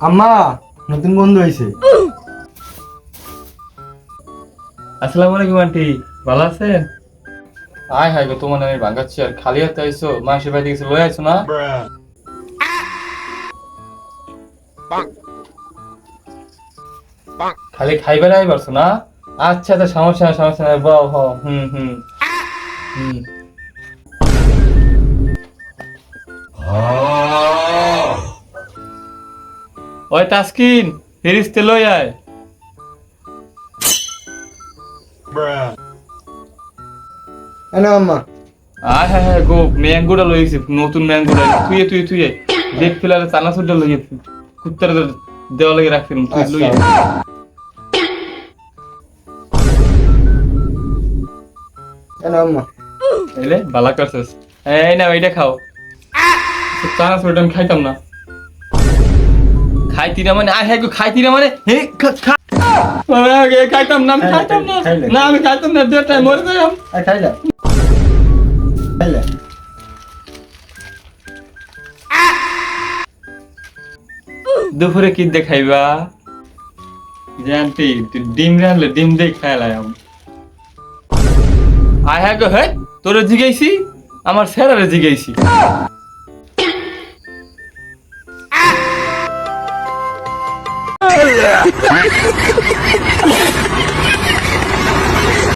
আম্মা নতুন বন্ধু হয়েছে। আসসালামু আলাইকুম আন্টি, ভালো আছেন? আয় হায় গো, তোমার আমি ভাঙাচ্ছি আর খালি হাতে আইছো, মাসির বাড়ি থেকে কিছু লয়ে আইছো না? খালি খাইবার আই পারছো না? আচ্ছা আচ্ছা, সমস্যা নাই সমস্যা নাই, বাহ হ হুম হুম হুম। ওই তাসকিন, ফিরিস্তে লই আয়। এনো আম্মা। আয় হ্যাঁ হ্যাঁ গো, ম্যাঙ্গোটা লই গেছি, নতুন ম্যাঙ্গোটা তুই তুই তুই দেখ ফেলারে চানাচুরটা লই গেছি, কুত্তার দেওয়া লাগে রাখছিলাম, তুই লই আয়। এনো আম্মা। এলে বালা করছিস, এই না এইটা খাও। চানাচুরটা আমি খাইতাম না। খাইতি না মানে, আয় হ্যাঁ গো খাইতি না মানে, হে খাইতাম না, আমি খাইতাম না, না আমি খাইতাম না, দেড়টায় মরে যাই। খাইলা খাইলা। দুপুরে কি দেখাইবা? জানতি তুই ডিম রানলে ডিম দিয়ে খাইলাম। আয় হ্যাঁ গো, হ্যাঁ তোরে জিগাইছি, আমার স্যারারে জিগাইছি।